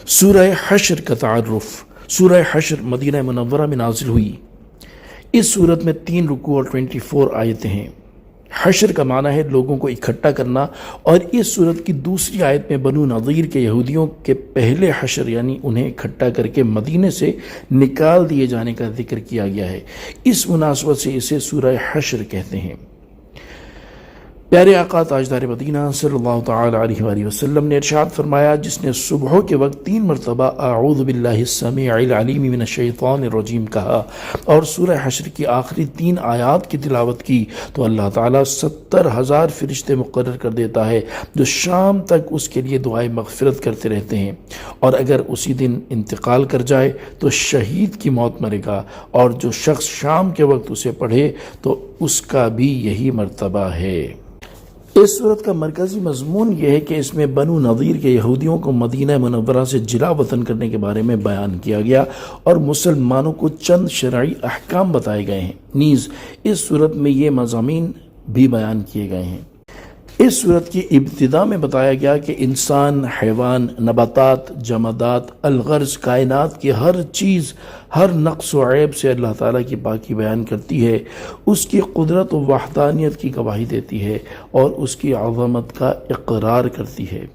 سورہ حشر کا تعارف۔ سورہ حشر مدینہ منورہ میں نازل ہوئی۔ اس صورت میں 3 رکوع اور 24 آیتیں ہیں۔ حشر کا معنی ہے لوگوں کو اکٹھا کرنا، اور اس صورت کی دوسری آیت میں بنو نضیر کے یہودیوں کے پہلے حشر یعنی انہیں اکٹھا کر کے مدینے سے نکال دیے جانے کا ذکر کیا گیا ہے۔ اس مناسبت سے اسے سورہ حشر کہتے ہیں۔ پیارے آقا تاجدار مدینہ صلی اللہ تعالی علیہ وآلہ وسلم نے ارشاد فرمایا، جس نے صبح کے وقت 3 مرتبہ اعوذ باللہ السمیع العلیم من الشیطان الرجیم کہا اور سورہ حشر کی آخری 3 آیات کی تلاوت کی تو اللہ تعالیٰ 70,000 فرشتے مقرر کر دیتا ہے جو شام تک اس کے لیے دعائے مغفرت کرتے رہتے ہیں، اور اگر اسی دن انتقال کر جائے تو شہید کی موت مرے گا، اور جو شخص شام کے وقت اسے پڑھے تو اس کا بھی یہی مرتبہ ہے۔ اس صورت کا مرکزی مضمون یہ ہے کہ اس میں بنو نضیر کے یہودیوں کو مدینہ منورہ سے جلا وطن کرنے کے بارے میں بیان کیا گیا، اور مسلمانوں کو چند شرعی احکام بتائے گئے ہیں۔ نیز اس صورت میں یہ مضامین بھی بیان کیے گئے ہیں۔ اس صورت کی ابتدا میں بتایا گیا کہ انسان، حیوان، نباتات، جمادات، الغرض کائنات کی ہر چیز ہر نقص و عیب سے اللہ تعالیٰ کی پاکی بیان کرتی ہے، اس کی قدرت و وحدانیت کی گواہی دیتی ہے اور اس کی عظمت کا اقرار کرتی ہے۔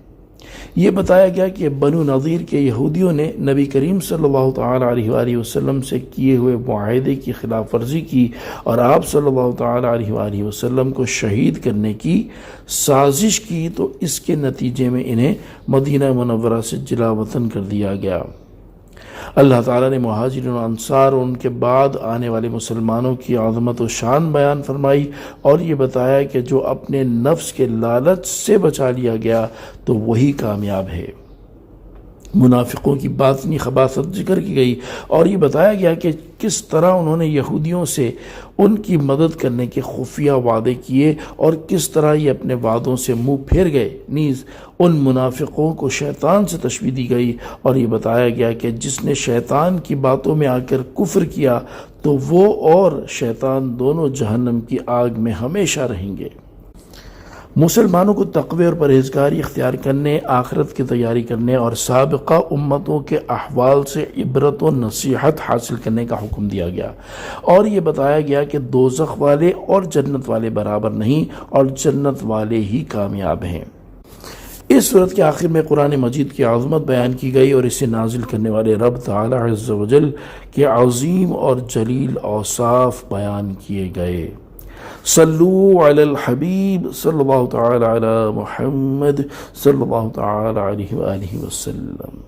یہ بتایا گیا کہ بنو نضیر کے یہودیوں نے نبی کریم صلی اللہ تعالی علیہ وآلہ وسلم سے کیے ہوئے معاہدے کی خلاف ورزی کی اور آپ صلی اللہ تعالی علیہ وآلہ وسلم کو شہید کرنے کی سازش کی، تو اس کے نتیجے میں انہیں مدینہ منورہ سے جلا وطن کر دیا گیا۔ اللہ تعالیٰ نے مہاجرین و انصار اور ان کے بعد آنے والے مسلمانوں کی عظمت و شان بیان فرمائی، اور یہ بتایا کہ جو اپنے نفس کے لالچ سے بچا لیا گیا تو وہی کامیاب ہے۔ منافقوں کی باطنی خباثت ذکر کی گئی، اور یہ بتایا گیا کہ کس طرح انہوں نے یہودیوں سے ان کی مدد کرنے کے خفیہ وعدے کیے اور کس طرح یہ اپنے وعدوں سے منہ پھیر گئے۔ نیز ان منافقوں کو شیطان سے تشبیہ دی گئی، اور یہ بتایا گیا کہ جس نے شیطان کی باتوں میں آ کر کفر کیا تو وہ اور شیطان دونوں جہنم کی آگ میں ہمیشہ رہیں گے۔ مسلمانوں کو تقوی اور پرہیزگاری اختیار کرنے، آخرت کی تیاری کرنے اور سابقہ امتوں کے احوال سے عبرت و نصیحت حاصل کرنے کا حکم دیا گیا، اور یہ بتایا گیا کہ دوزخ والے اور جنت والے برابر نہیں، اور جنت والے ہی کامیاب ہیں۔ اس صورت کے آخر میں قرآن مجید کی عظمت بیان کی گئی اور اسے نازل کرنے والے رب تعالی عز و جل کے عظیم اور جلیل اوصاف بیان کیے گئے۔ صلو علی الحبیب صلی اللہ تعالی علی محمد صلی اللہ تعالی علیہ وآلہ وسلم۔